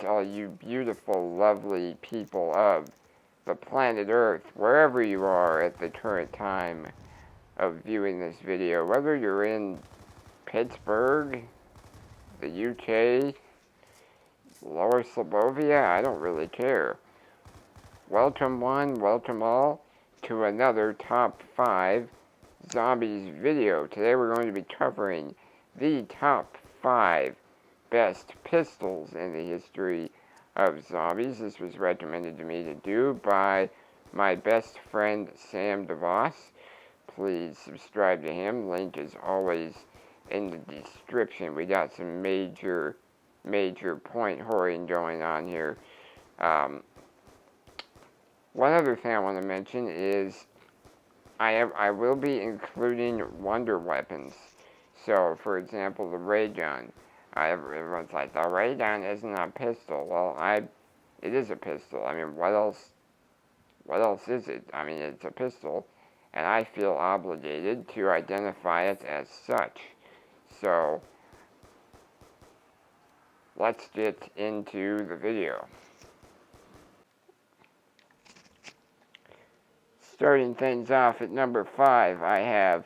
night, all you beautiful, lovely people of the planet Earth, wherever you are at the current time of viewing this video, whether you're in Pittsburgh, the UK, Lower Slobovia, I don't really care. Welcome one, welcome all, to another Top 5 Zombies video. Today we're going to be covering the Top 5 best pistols in the history of zombies. This was recommended to me to do by my best friend Sam DeVos. Please subscribe to him. Link is always in the description. We got some major point whoring going on here. One other thing I want to mention is I will be including wonder weapons. So, for example, the Raygun. Everyone's like, the Raygun isn't a pistol. Well, it is a pistol. I mean, what else is it? I mean, it's a pistol, and I feel obligated to identify it as such. So, let's get into the video. Starting things off at number 5, I have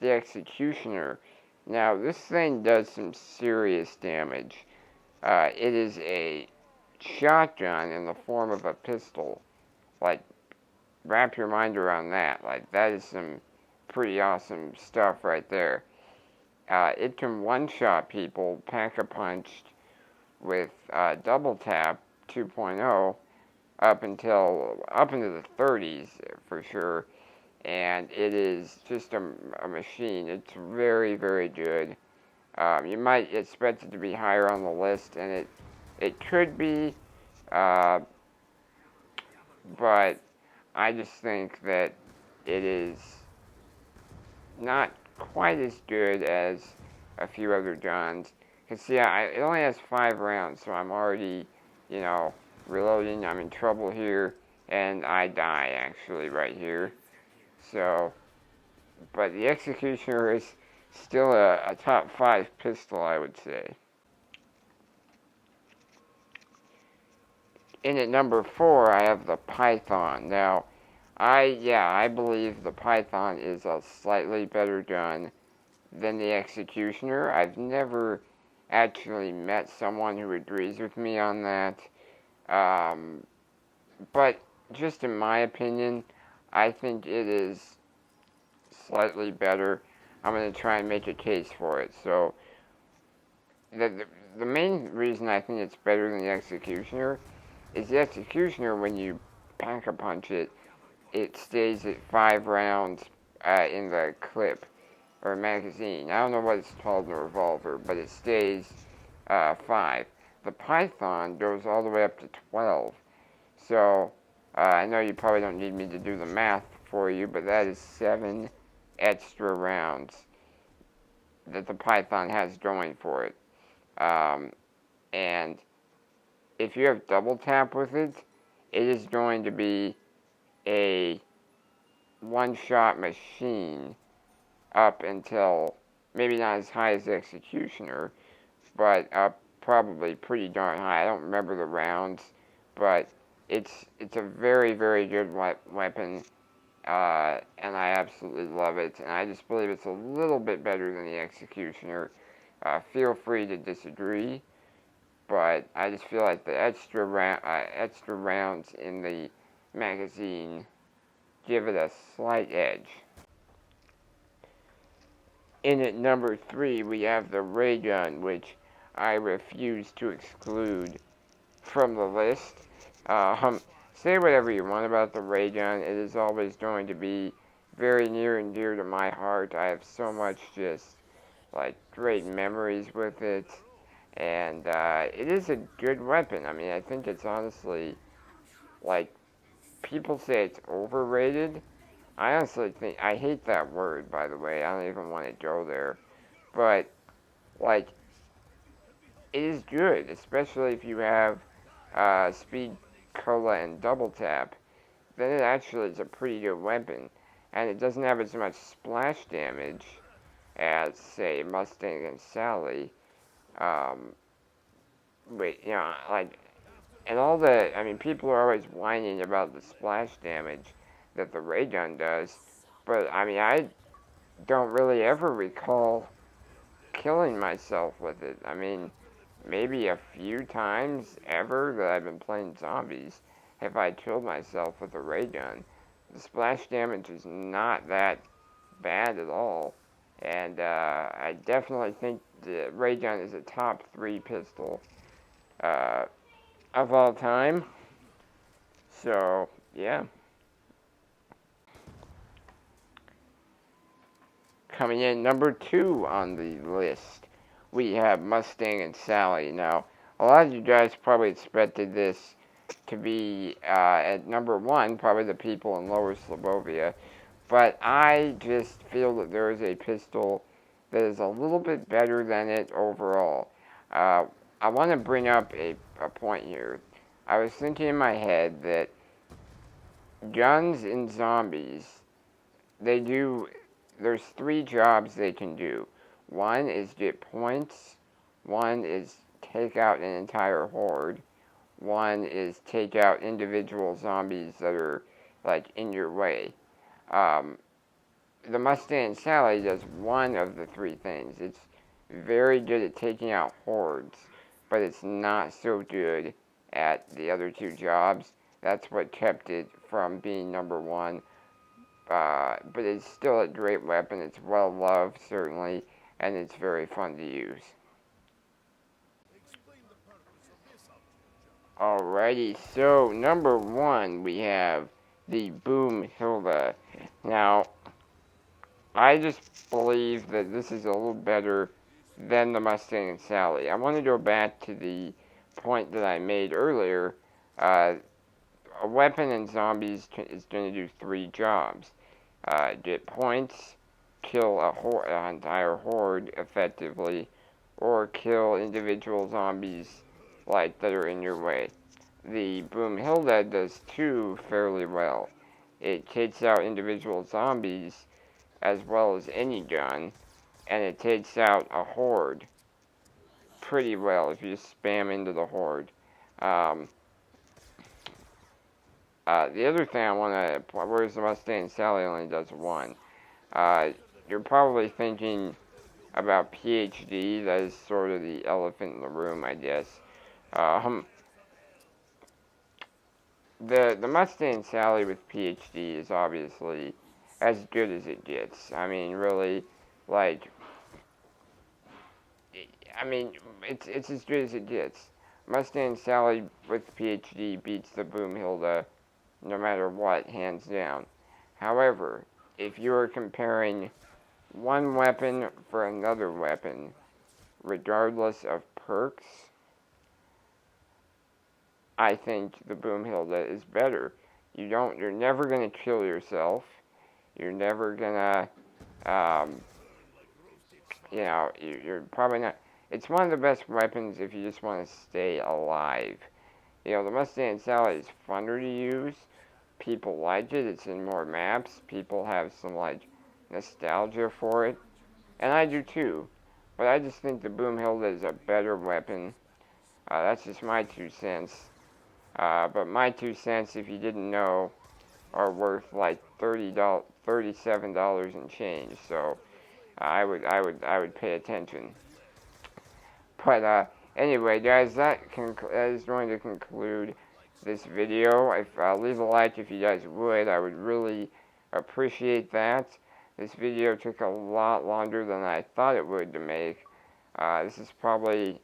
the Executioner. Now, this thing does some serious damage. It is a shotgun in the form of a pistol. Like, wrap your mind around that. Like, that is some pretty awesome stuff right there. It can one-shot people, pack-a-punched with double tap 2.0 up into the 30s for sure. And it is just a machine. It's very, very good. You might expect it to be higher on the list, and it could be, but I just think that it is not quite as good as a few other guns. Because, see, it only has 5 rounds, so I'm already, reloading. I'm in trouble here, and I die, actually, right here. So, but the Executioner is still a top 5 pistol, I would say. In at number 4, I have the Python. Now, I believe the Python is a slightly better gun than the Executioner. I've never actually met someone who agrees with me on that. But just in my opinion, I think it is slightly better. I'm going to try and make a case for it. So, the main reason I think it's better than the Executioner is the Executioner, when you pack-a-punch it, it stays at 5 rounds in the clip, or magazine. I don't know what it's called in a revolver, but it stays 5. The Python goes all the way up to 12. So, I know you probably don't need me to do the math for you, but that is 7 extra rounds that the Python has going for it. And if you have double tap with it, it is going to be a one-shot machine up until, maybe not as high as the Executioner, but up probably pretty darn high. I don't remember the rounds, but it's a very, very good weapon, and I absolutely love it, and I just believe it's a little bit better than the Executioner. Feel free to disagree, but I just feel like the extra rounds in the magazine give it a slight edge. In at number 3, we have the Raygun, which I refuse to exclude from the list. Say whatever you want about the Raygun. It is always going to be very near and dear to my heart. I have so much great memories with it. And it is a good weapon. I mean, I think it's honestly, people say it's overrated. I honestly think, I hate that word, by the way. I don't even want to go there. But, it is good, especially if you have speed, cola, and double tap. Then it actually is a pretty good weapon. And it doesn't have as much splash damage as, say, Mustang and Sally. And all the, I mean, people are always whining about the splash damage that the Raygun does, but I mean, I don't really ever recall killing myself with it. I mean, maybe a few times ever that I've been playing zombies have I killed myself with a Raygun. The splash damage is not that bad at all, and I definitely think the Raygun is a top 3 pistol uh, of all time. So, yeah. Coming in number 2 on the list, we have Mustang and Sally. Now, a lot of you guys probably expected this to be at number 1, probably the people in Lower Slobovia, but I just feel that there is a pistol that is a little bit better than it overall. I want to bring up a point here. I was thinking in my head that guns in zombies, there's 3 jobs they can do. One is get points, one is take out an entire horde, one is take out individual zombies that are, like, in your way. The Mustang Sally does one of the 3 things. It's very good at taking out hordes, but it's not so good at the other 2 jobs. That's what kept it from being number 1. But it's still a great weapon. It's well loved, certainly, and it's very fun to use. Alrighty, so number 1 we have the Boom Hilda. Now, I just believe that this is a little better than the Mustang and Sally. I want to go back to the point that I made earlier. A weapon in zombies is going to do 3 jobs. Get points, kill an entire horde effectively, or kill individual zombies like that are in your way. The Boom Hilda does 2 fairly well. It takes out individual zombies as well as any gun, and it takes out a horde pretty well if you just spam into the horde. The other thing I want to, whereas the Mustang Sally only does 1, you're probably thinking about PhD. That is sort of the elephant in the room, I guess. The Mustang Sally with PhD is obviously as good as it gets. I mean, really, like, it's as good as it gets. Mustang Sally with PhD beats the Boom Hilda no matter what, hands down. However, if you are comparing one weapon for another weapon, regardless of perks, I think the Boom Hilda is better. You're never gonna kill yourself. You're never gonna, you're probably not. It's one of the best weapons if you just want to stay alive. The Mustang Sally is funner to use. People like it. It's in more maps. People have some, nostalgia for it. And I do too. But I just think the Boom Hilda is a better weapon. That's just my 2 cents. But my 2 cents, if you didn't know, are worth $37 and change. So I would pay attention. But anyway, guys, that is going to conclude this video. Leave a like if you guys would. I would really appreciate that. This video took a lot longer than I thought it would to make. This is probably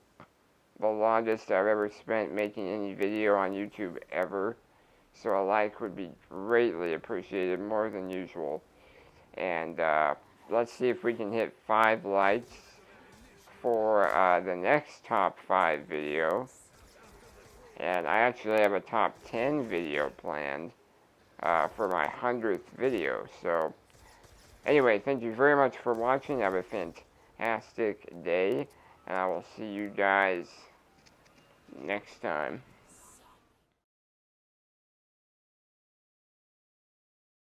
the longest I've ever spent making any video on YouTube ever. So a like would be greatly appreciated, more than usual. And let's see if we can hit 5 likes for the next top 5 video. And I actually have a top 10 video planned for my 100th video. So anyway, thank you very much for watching. Have a fantastic day, and I will see you guys next time.